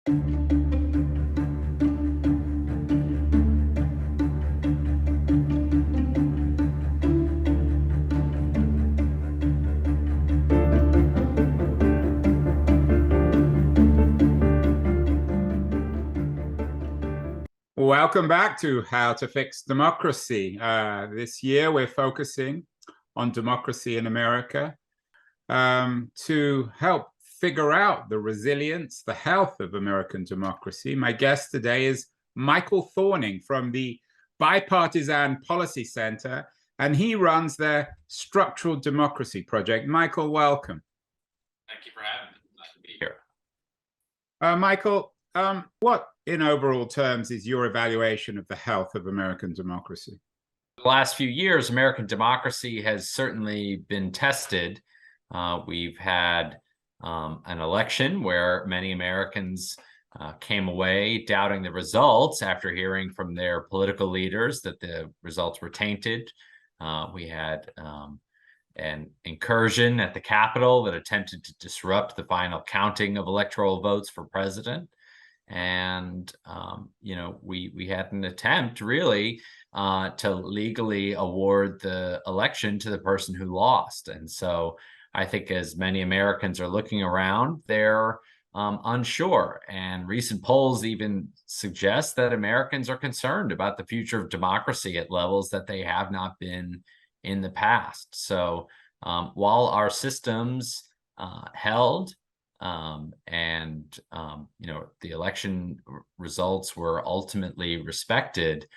Welcome back to How to Fix Democracy. This year, we're focusing on democracy in America to help figure out the resilience, the health of American democracy. My guest today is Michael Thorning from the Bipartisan Policy Center, and he runs their Structural Democracy Project. Michael, welcome. Thank you for having me. Glad to be here. Michael, what, in overall terms, is your evaluation of the health of American democracy? The last few years, American democracy has certainly been tested. We've had an election where many Americans came away doubting the results after hearing from their political leaders that the results were tainted. We had an incursion at the Capitol that attempted to disrupt the final counting of electoral votes for president. And, we had an attempt really to legally award the election to the person who lost. And so I think as many Americans are looking around, they're unsure. And recent polls even suggest that Americans are concerned about the future of democracy at levels that they have not been in the past. So while our systems held, the election results were ultimately respected,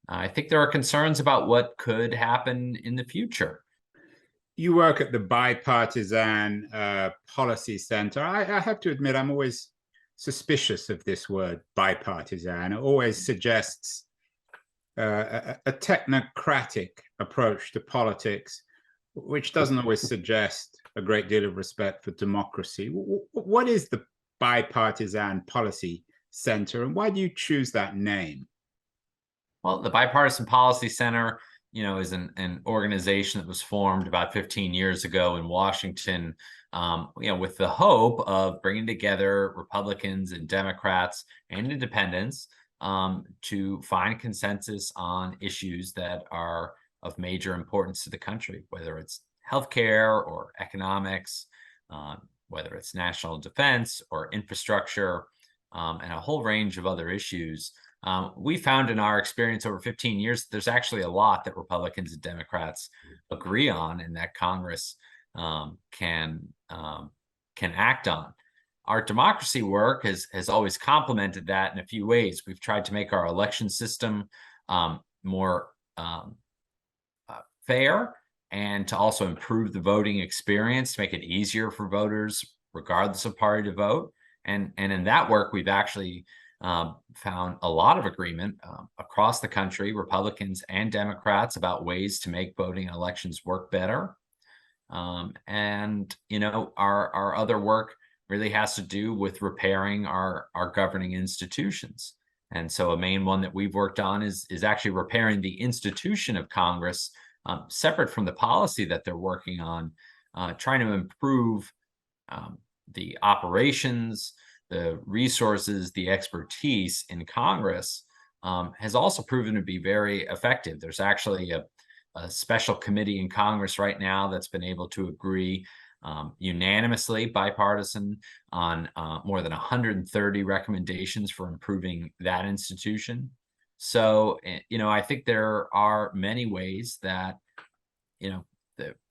I think there are concerns about what could happen in the future. You work at the Bipartisan Policy Center. I have to admit, I'm always suspicious of this word bipartisan. It always suggests a technocratic approach to politics, which doesn't always suggest a great deal of respect for democracy. What is the Bipartisan Policy Center, and why do you choose that name? Well, the Bipartisan Policy Center, is an organization that was formed about 15 years ago in Washington, with the hope of bringing together Republicans and Democrats and independents to find consensus on issues that are of major importance to the country, whether it's healthcare or economics, whether it's national defense or infrastructure, and a whole range of other issues. We found in our experience over 15 years, there's actually a lot that Republicans and Democrats agree on and that Congress can act on. Our democracy work has always complemented that in a few ways. We've tried to make our election system more fair, and to also improve the voting experience, to make it easier for voters, regardless of party, to vote. And in that work, we've actually found a lot of agreement across the country, Republicans and Democrats, about ways to make voting and elections work better. Our other work really has to do with repairing our governing institutions. And so a main one that we've worked on is actually repairing the institution of Congress, separate from the policy that they're working on, trying to improve the operations, the resources, the expertise in Congress has also proven to be very effective. There's actually a special committee in Congress right now that's been able to agree unanimously, bipartisan, on more than 130 recommendations for improving that institution. So, I think there are many ways that,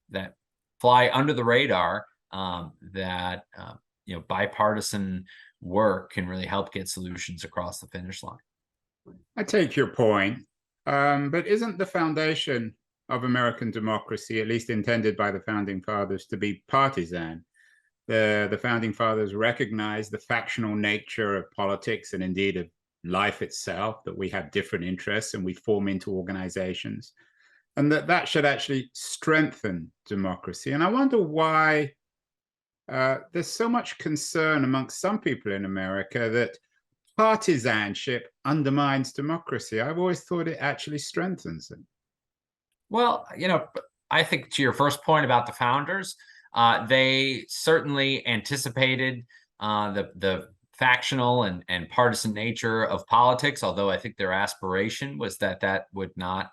that fly under the radar, that bipartisan work can really help get solutions across the finish line. I take your point, but isn't the foundation of American democracy, at least intended by the Founding Fathers, to be partisan? The Founding Fathers recognized the factional nature of politics and indeed of life itself, that we have different interests and we form into organizations, and that should actually strengthen democracy. And I wonder why there's so much concern amongst some people in America that partisanship undermines democracy. I've always thought it actually strengthens it. Well, I think to your first point about the founders, they certainly anticipated the factional and partisan nature of politics, although I think their aspiration was that that would not,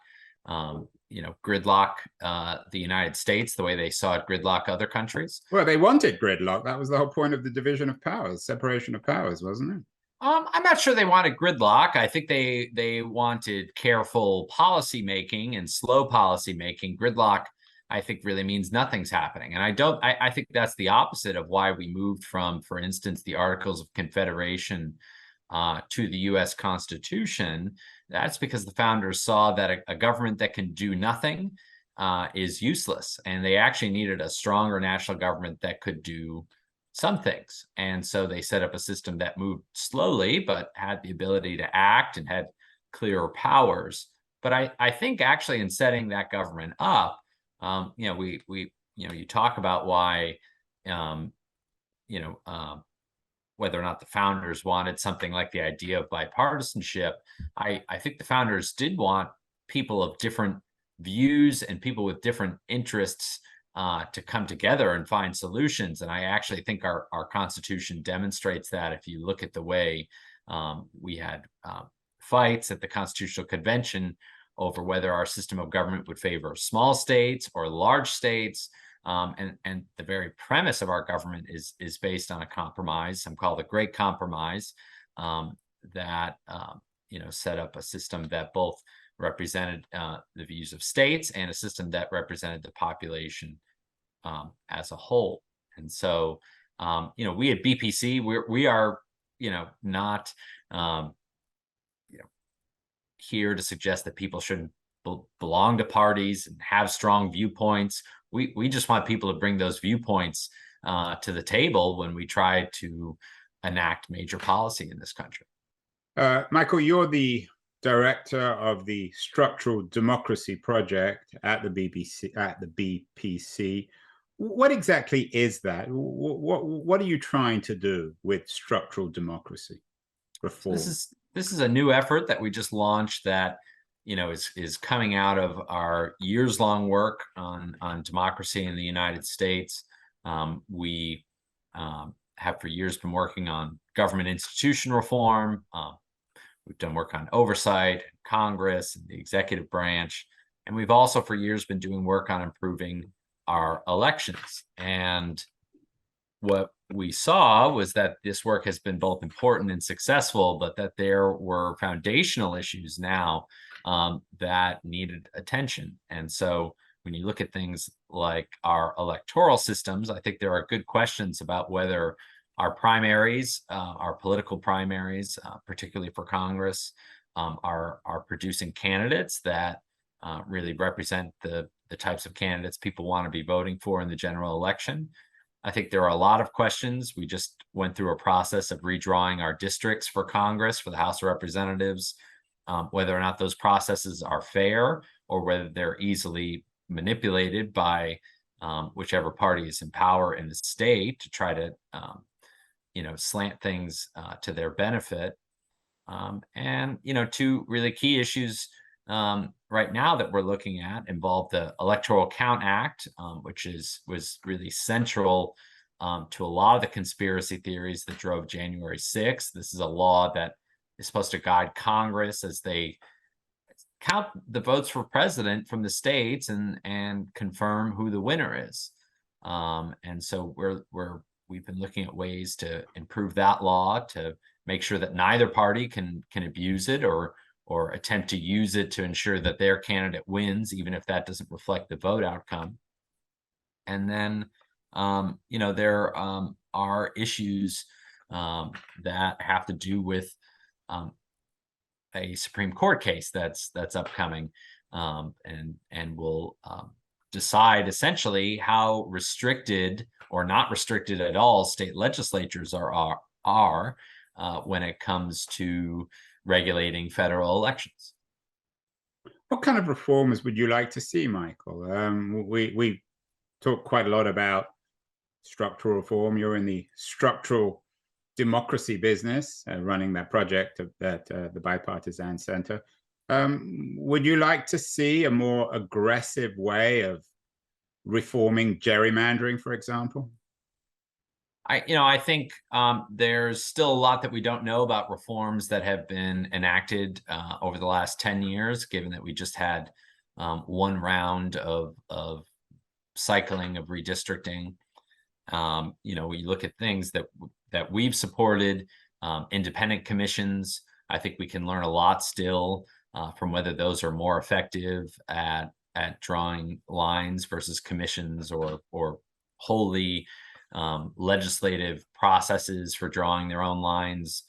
gridlock the United States the way they saw it gridlock other countries. Well, they wanted gridlock. That was the whole point of the division of powers, separation of powers, wasn't it? I'm not sure they wanted gridlock. I think they wanted careful policy making and slow policy making. Gridlock, I think, really means nothing's happening. And I think that's the opposite of why we moved from, for instance, the Articles of Confederation to the US Constitution. That's because the founders saw that a government that can do nothing is useless. And they actually needed a stronger national government that could do some things. And so they set up a system that moved slowly, but had the ability to act and had clearer powers. But I think actually in setting that government up, you talk about why, whether or not the founders wanted something like the idea of bipartisanship. I think the founders did want people of different views and people with different interests to come together and find solutions. And I actually think our Constitution demonstrates that. If you look at the way we had fights at the Constitutional Convention over whether our system of government would favor small states or large states, and the very premise of our government is based on a compromise, some call the Great Compromise, that set up a system that both represented the views of states and a system that represented the population as a whole. And so, we at BPC, we are, not, here to suggest that people shouldn't belong to parties and have strong viewpoints. We just want people to bring those viewpoints to the table when we try to enact major policy in this country. Michael, you're the director of the Structural Democracy Project at the BPC. What exactly is that? What are you trying to do with structural democracy reform? This is a new effort that we just launched that is coming out of our years-long work on democracy in the United States. We have for years been working on government institution reform. We've done work on oversight, Congress, and the executive branch. And we've also for years been doing work on improving our elections. And what we saw was that this work has been both important and successful, but that there were foundational issues now that needed attention. And so when you look at things like our electoral systems, I think there are good questions about whether our primaries, our political primaries, particularly for Congress, are producing candidates that really represent the types of candidates people want to be voting for in the general election. I think there are a lot of questions. We just went through a process of redrawing our districts for Congress, for the House of Representatives, whether or not those processes are fair or whether they're easily manipulated by whichever party is in power in the state to try to slant things to their benefit. And two really key issues right now that we're looking at involve the Electoral Count Act, which was really central to a lot of the conspiracy theories that drove January 6th. This is a law that is supposed to guide Congress as they count the votes for president from the states and confirm who the winner is. And so we've been looking at ways to improve that law to make sure that neither party can abuse it or attempt to use it to ensure that their candidate wins, even if that doesn't reflect the vote outcome. And then, there are issues that have to do with a Supreme Court case that's upcoming, and will decide essentially how restricted or not restricted at all state legislatures are when it comes to regulating federal elections. What kind of reforms would you like to see, Michael? We talk quite a lot about structural reform. You're in the structural democracy business, running that project at the Bipartisan Center. Would you like to see a more aggressive way of reforming gerrymandering, for example? I think there's still a lot that we don't know about reforms that have been enacted over the last 10 years, given that we just had one round of cycling of redistricting. We look at things that we've supported, independent commissions. I think we can learn a lot still from whether those are more effective at drawing lines versus commissions or wholly legislative processes for drawing their own lines.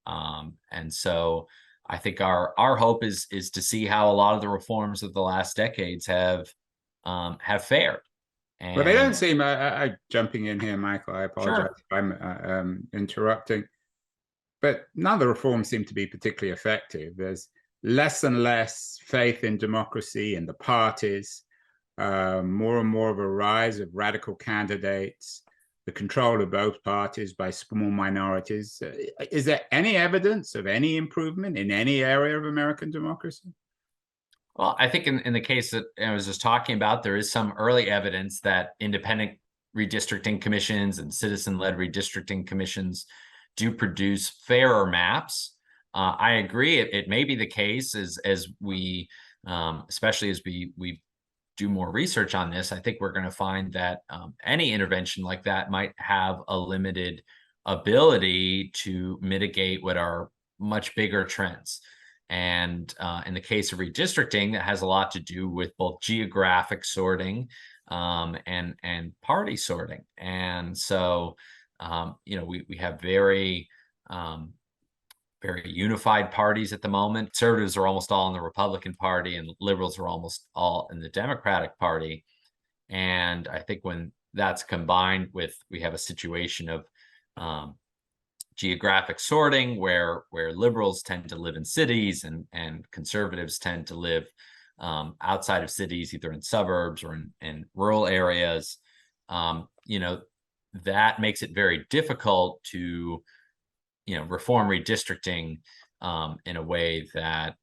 And so I think our hope is to see how a lot of the reforms of the last decades have fared. Well, they don't And seem, jumping in here, Michael, I apologize sure. if I'm interrupting, but none of the reforms seem to be particularly effective. There's less and less faith in democracy and the parties, more and more of a rise of radical candidates, the control of both parties by small minorities. Is there any evidence of any improvement in any area of American democracy? Well, I think in the case that I was just talking about, there is some early evidence that independent redistricting commissions and citizen-led redistricting commissions do produce fairer maps. I agree. It may be the case as we, especially as we do more research on this. I think we're going to find that any intervention like that might have a limited ability to mitigate what are much bigger trends. And in the case of redistricting, that has a lot to do with both geographic sorting and party sorting. And so, we have very unified parties at the moment. Conservatives are almost all in the Republican Party, and liberals are almost all in the Democratic Party. And I think when that's combined with, we have a situation of geographiin sorting where liberals tend to live in cities and conservatives tend to live outside of cities, either in suburbs or in rural areas. That makes it very difficult to reform redistricting in a way that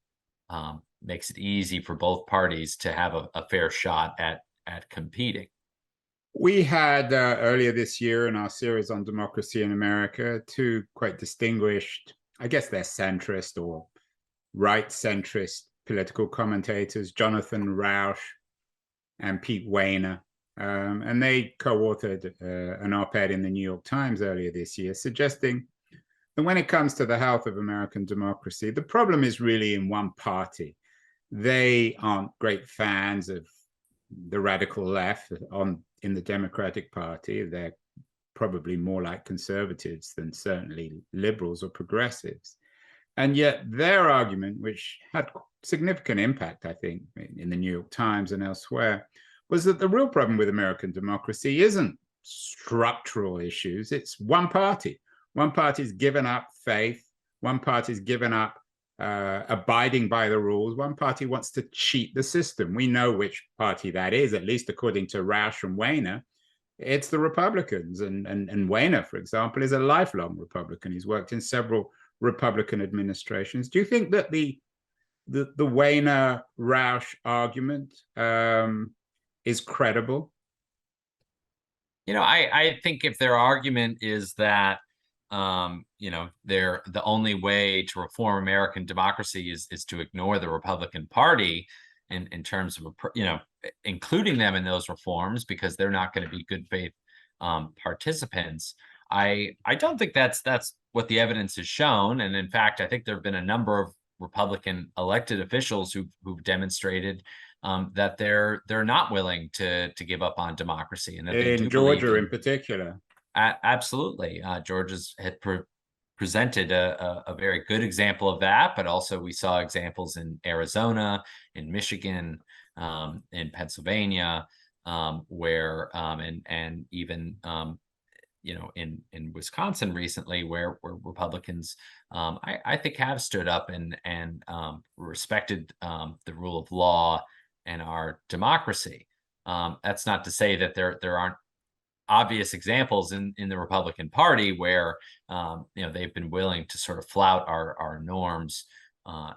makes it easy for both parties to have a fair shot at competing. We had earlier this year in our series on democracy in America, two quite distinguished, I guess they're centrist or right centrist political commentators, Jonathan Rauch and Pete Wehner. And they co-authored an op-ed in the New York Times earlier this year, suggesting that when it comes to the health of American democracy, the problem is really in one party. They aren't great fans of the radical left in the Democratic Party. They're probably more like conservatives than certainly liberals or progressives. And yet their argument, which had significant impact, I think, in the New York Times and elsewhere, was that the real problem with American democracy isn't structural issues. It's one party. One party's given up faith. One party's given up abiding by the rules. One party wants to cheat the system. We know which party that is, at least according to Rauch and Wehner. It's the Republicans. And Wehner, for example, is a lifelong Republican. He's worked in several Republican administrations. Do you think that the Wehner-Rauch argument is credible? I think if their argument is that they're the only way to reform American democracy is to ignore the Republican Party in terms of including them in those reforms because they're not going to be good faith participants. I don't think that's what the evidence has shown, and in fact, I think there have been a number of Republican elected officials who've demonstrated that they're not willing to give up on democracy, and that they do in Georgia, in in particular. Absolutely. Georgia's had presented a very good example of that, but also we saw examples in Arizona, in Michigan, in Pennsylvania, where and even in Wisconsin recently, where Republicans I think have stood up and respected the rule of law and our democracy. That's not to say that there aren't obvious examples in the Republican Party where they've been willing to sort of flout our norms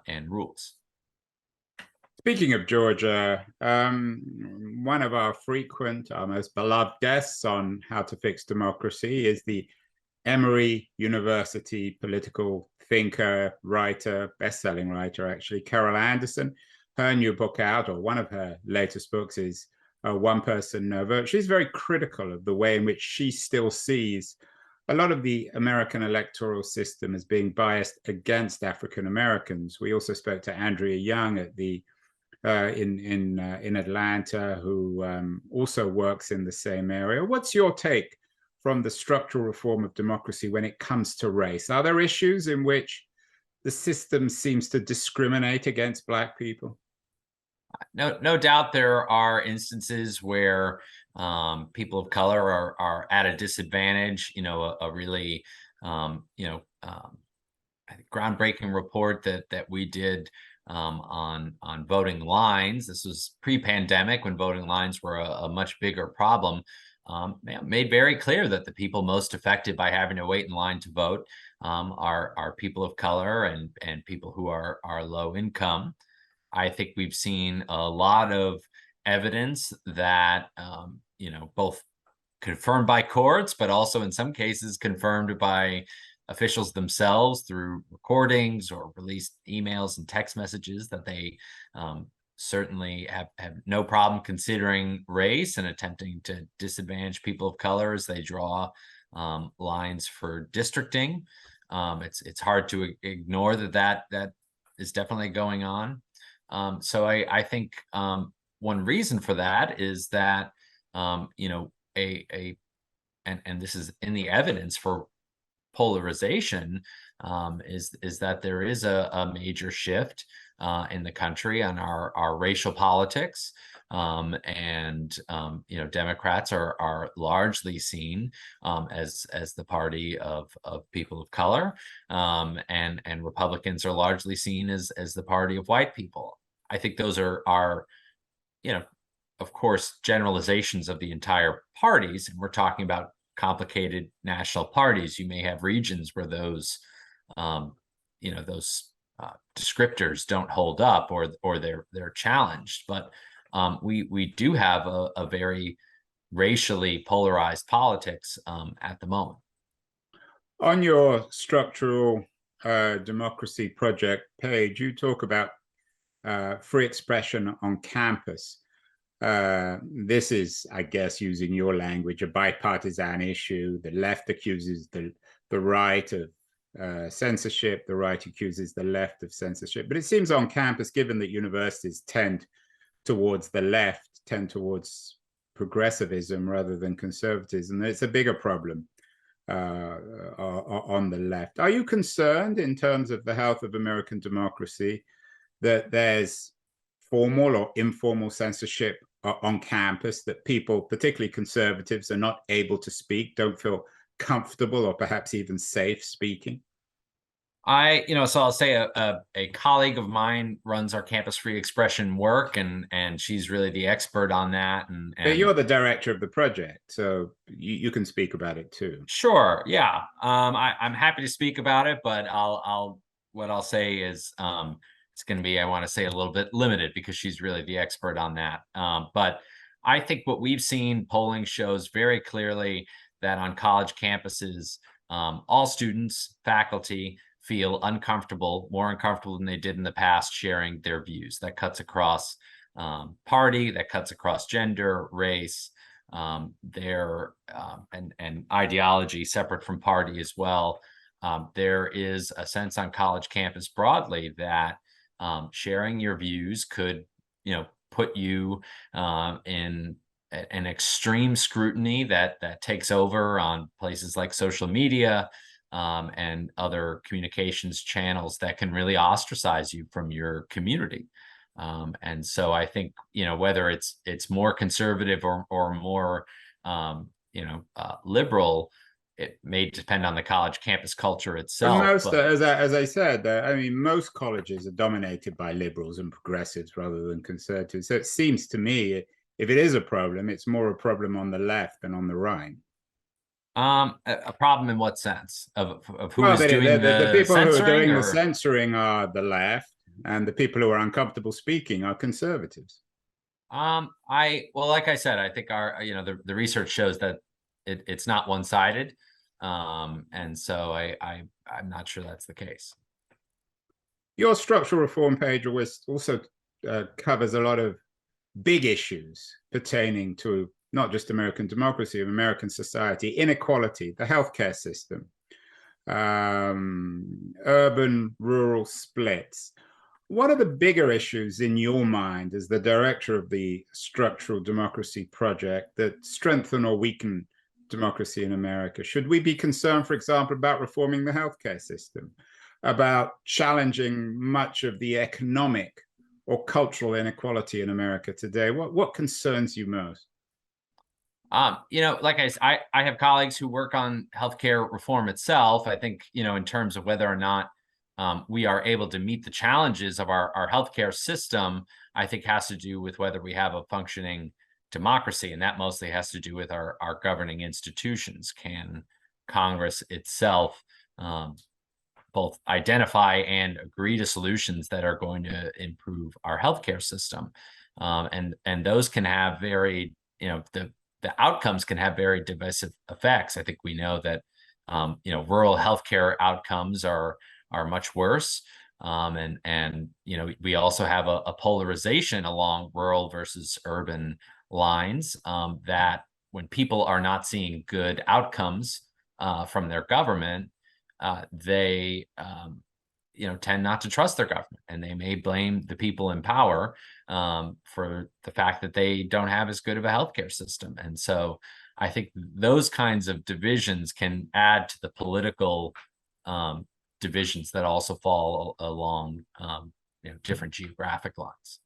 and rules. Speaking of Georgia, one of our frequent, our most beloved guests on How to Fix Democracy is the Emory University political thinker, writer, best-selling writer, actually, Carol Anderson. Her new book out, or one of her latest books, is One Person, No Vote. She's very critical of the way in which she still sees a lot of the American electoral system as being biased against African Americans. We also spoke to Andrea Young at the in Atlanta, who also works in the same area. What's your take from the structural reform of democracy when it comes to race? Are there issues in which the system seems to discriminate against Black people? No doubt there are instances where people of color are at a disadvantage. A really I think groundbreaking report that we did on voting lines. This was pre-pandemic when voting lines were a much bigger problem. Made very clear that the people most affected by having to wait in line to vote are people of color and people who are low income. I think we've seen a lot of evidence that both confirmed by courts, but also in some cases confirmed by officials themselves through recordings or released emails and text messages, that they certainly have no problem considering race and attempting to disadvantage people of color as they draw lines for districting. It's hard to ignore that is definitely going on. So I think one reason for that is that and this is in the evidence for polarization, is that there is a major shift in the country on our racial politics, and Democrats are largely seen as the party of people of color, and Republicans are largely seen as the party of white people. I think those are of course, generalizations of the entire parties, and we're talking about complicated national parties. You may have regions where those descriptors don't hold up, or they're challenged. But we do have a very racially polarized politics at the moment. On your structural democracy project page, you talk about free expression on campus. This is, I guess, using your language, a bipartisan issue. The left accuses the right of censorship. The right accuses the left of censorship. But it seems on campus, given that universities tend towards the left, tend towards progressivism rather than conservatism, it's a bigger problem on the left. Are you concerned in terms of the health of American democracy that there's formal or informal censorship on campus, that people, particularly conservatives, are not able to speak, don't feel comfortable or perhaps even safe speaking? So I'll say a colleague of mine runs our campus free expression work, and she's really the expert on that. And you're the director of the project, so you can speak about it too. Sure, yeah. I'm happy to speak about it, but what I'll say is it's going to be, I want to say, a little bit limited because she's really the expert on that. But I think what we've seen, polling shows very clearly that on college campuses, all students, faculty feel uncomfortable, more uncomfortable than they did in the past, sharing their views. That cuts across party, that cuts across gender, race, and ideology separate from party as well. There is a sense on college campus broadly that sharing your views could, put you in an extreme scrutiny that takes over on places like social media and other communications channels that can really ostracize you from your community. And so I think, whether it's more conservative or more, liberal, it may depend on the college campus culture itself. Most, as I said, I mean, most colleges are dominated by liberals and progressives rather than conservatives. So it seems to me, if it is a problem, it's more a problem on the left than on the right. A problem in what sense? Of who is doing the people censoring, who are doing or? the censoring are the left, and the people who are uncomfortable speaking are conservatives. Well, like I said, I think the research shows that it's not one-sided. And so I'm not sure that's the case. Your structural reform page also covers a lot of big issues pertaining to not just American democracy, but American society, inequality, the healthcare system, urban-rural splits. What are the bigger issues in your mind as the director of the Structural Democracy Project that strengthen or weaken democracy in America? Should we be concerned, for example, about reforming the healthcare system, about challenging much of the economic or cultural inequality in America today? What concerns you most? Like I have colleagues who work on healthcare reform itself. I think, in terms of whether or not we are able to meet the challenges of our healthcare system, I think has to do with whether we have a functioning democracy. And that mostly has to do with our governing institutions. Can Congress itself both identify and agree to solutions that are going to improve our healthcare system? And those can have very, the outcomes can have very divisive effects. I think we know that, rural healthcare outcomes are much worse. We also have a polarization along rural versus urban lines, that when people are not seeing good outcomes from their government, they tend not to trust their government, and they may blame the people in power for the fact that they don't have as good of a healthcare system. And so I think those kinds of divisions can add to the political divisions that also fall along different geographic lines.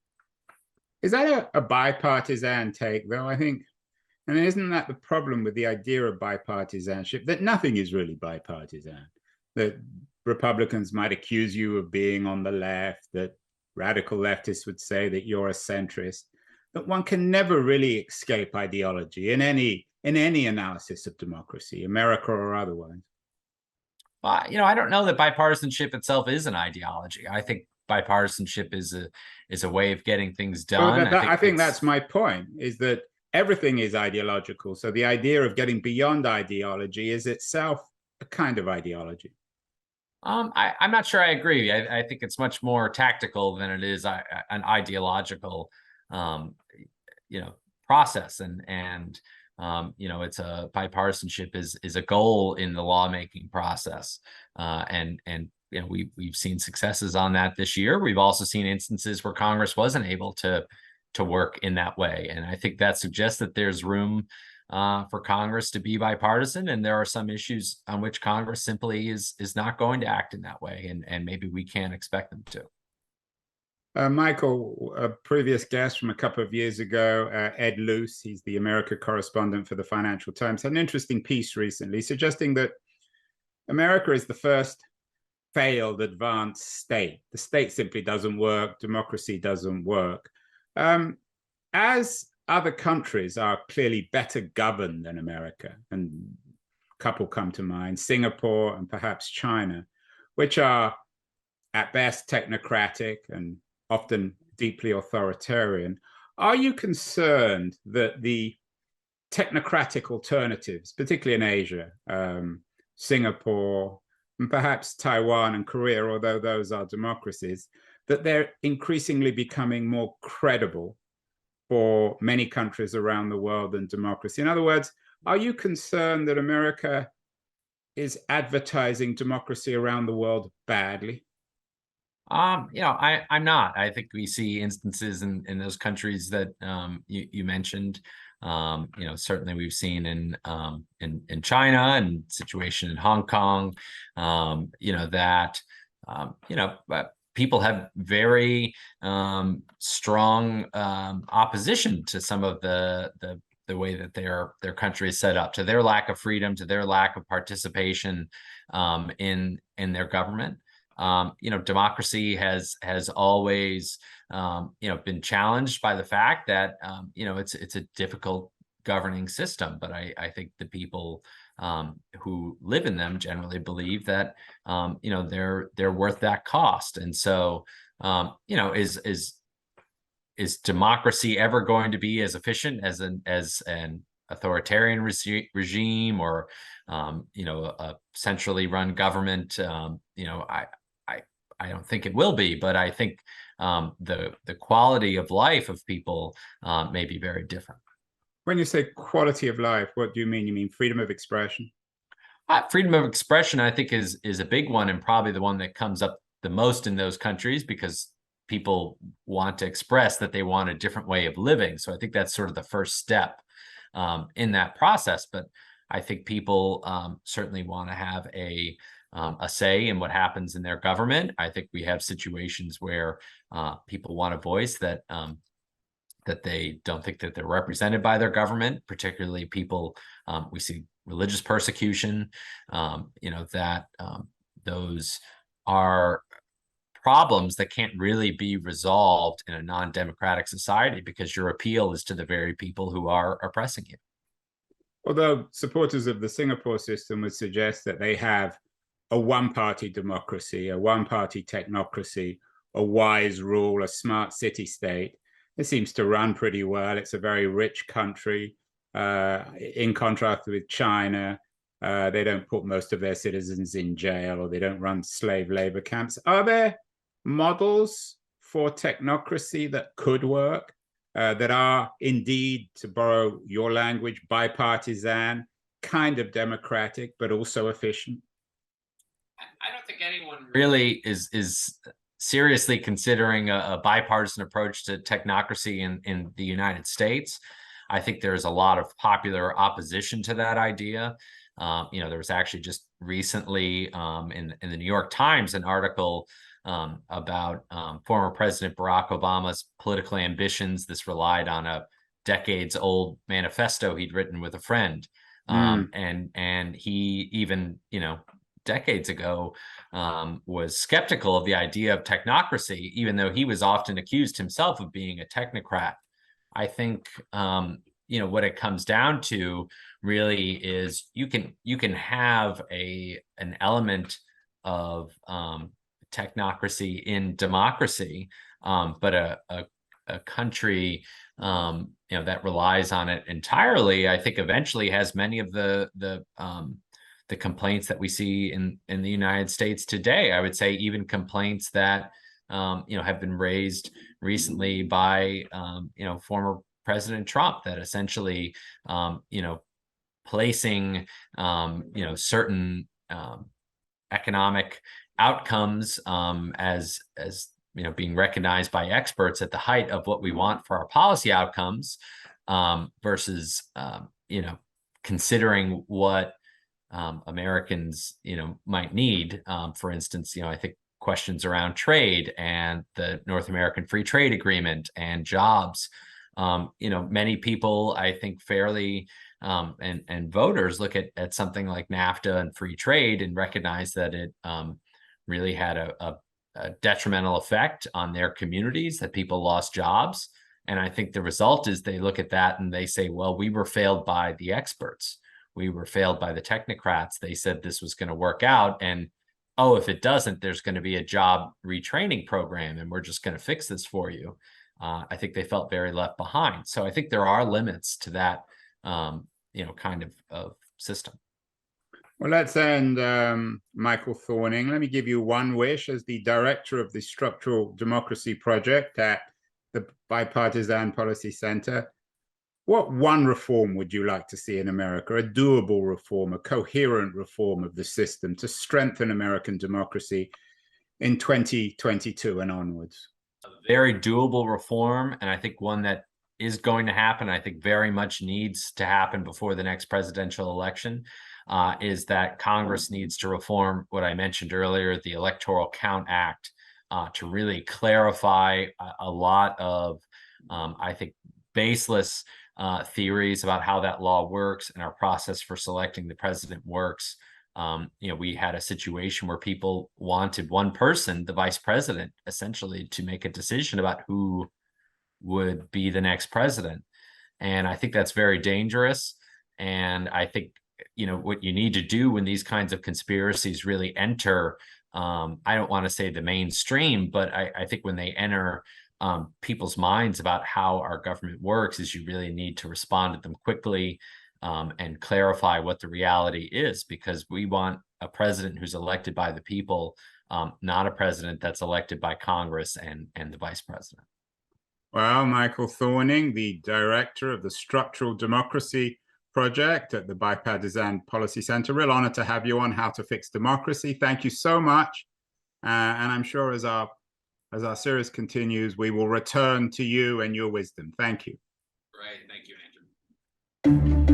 Is that a bipartisan take, though? I think, and isn't that the problem with the idea of bipartisanship, that nothing is really bipartisan? That Republicans might accuse you of being on the left, that radical leftists would say that you're a centrist, that one can never really escape ideology in any analysis of democracy, America or otherwise. I don't know that bipartisanship itself is an ideology. I think bipartisanship is a way of getting things done. Well, I think that's my point, is that everything is ideological. So the idea of getting beyond ideology is itself a kind of ideology. I'm not sure I agree. I think it's much more tactical than it is an ideological, process. It's a bipartisanship is a goal in the lawmaking process. We've seen successes on that this year. We've also seen instances where Congress wasn't able to work in that way. And I think that suggests that there's room for Congress to be bipartisan, and there are some issues on which Congress simply is not going to act in that way, and maybe we can't expect them to. Michael, a previous guest from a couple of years ago, Ed Luce, he's the America correspondent for the Financial Times, had an interesting piece recently suggesting that America is the first failed advanced state. The state simply doesn't work. Democracy doesn't work. As other countries are clearly better governed than America, and a couple come to mind, Singapore and perhaps China, which are at best technocratic and often deeply authoritarian. Are you concerned that the technocratic alternatives, particularly in Asia, Singapore, and perhaps Taiwan and Korea, although those are democracies, that they're increasingly becoming more credible for many countries around the world than democracy? In other words, are you concerned that America is advertising democracy around the world badly? I'm not. I think we see instances in those countries that you mentioned. Certainly we've seen in China and situation in Hong Kong. That people have very strong opposition to some of the way that their country is set up, to their lack of freedom, to their lack of participation in their government. Democracy has always been challenged by the fact that it's a difficult governing system, but I think the people who live in them generally believe that they're worth that cost. And so you know, is democracy ever going to be as efficient as an authoritarian regime, or you know, a centrally run government? You know, I don't think it will be, but I think the quality of life of people may be very different. When you say quality of life, what do you mean? You mean freedom of expression? Freedom of expression, I think, is a big one, and probably the one that comes up the most in those countries, because people want to express that they want a different way of living. So I think that's sort of the first step in that process. But I think people certainly want to have a say in what happens in their government. I think we have situations where people want a voice that that they don't think that they're represented by their government, particularly people, we see religious persecution, you know, that those are problems that can't really be resolved in a non-democratic society, because your appeal is to the very people who are oppressing you. Although supporters of the Singapore system would suggest that they have a one-party democracy, a one-party technocracy, a wise rule, a smart city-state. It seems to run pretty well. It's a very rich country. In contrast with China, they don't put most of their citizens in jail, or they don't run slave labor camps. Are there models for technocracy that could work, that are indeed, to borrow your language, bipartisan, kind of democratic, but also efficient? I don't think anyone really is seriously considering a bipartisan approach to technocracy in the United States. I think there's a lot of popular opposition to that idea. You know, there was actually just recently in the New York Times an article about former President Barack Obama's political ambitions. This relied on a decades-old manifesto he'd written with a friend, and he even, you know, decades ago was skeptical of the idea of technocracy, even though he was often accused himself of being a technocrat. I think you know, what it comes down to really is you can have an element of technocracy in democracy, but a country you know, that relies on it entirely, I think eventually has many of the complaints that we see in the United States today. I would say even complaints that you know, have been raised recently by you know, former President Trump, that essentially you know, placing you know, certain economic outcomes as you know, being recognized by experts at the height of what we want for our policy outcomes, versus you know, considering what Americans, you know, might need. For instance, you know, I think questions around trade and the North American Free Trade Agreement and jobs. You know, many people, I think, fairly and voters look at something like NAFTA and free trade and recognize that it really had a detrimental effect on their communities, that people lost jobs. And I think the result is they look at that and they say, well, we were failed by the experts. We were failed by the technocrats. They said this was going to work out. And, oh, if it doesn't, there's going to be a job retraining program and we're just going to fix this for you. I think they felt very left behind. So I think there are limits to that, you know, kind of system. Well, let's end, Michael Thorning. Let me give you one wish as the director of the Structural Democracy Project at the Bipartisan Policy Center. What one reform would you like to see in America? A doable reform, a coherent reform of the system to strengthen American democracy in 2022 and onwards? A very doable reform, and I think one that is going to happen, I think very much needs to happen before the next presidential election, is that Congress needs to reform what I mentioned earlier, the Electoral Count Act, to really clarify a lot of, I think, baseless theories about how that law works and our process for selecting the president works. You know, we had a situation where people wanted one person, the vice president, essentially to make a decision about who would be the next president. And I think that's very dangerous. And I think, you know, what you need to do when these kinds of conspiracies really enter I don't want to say the mainstream, but I think when they enter people's minds about how our government works, is you really need to respond to them quickly and clarify what the reality is, because we want a president who's elected by the people, not a president that's elected by Congress and the vice president. Well, Michael Thorning, the director of the Structural Democracy Project at the Bipartisan Policy Center. Real honor to have you on How to Fix Democracy. Thank you so much. And I'm sure as our series continues, we will return to you and your wisdom. Thank you. Great. Thank you, Andrew.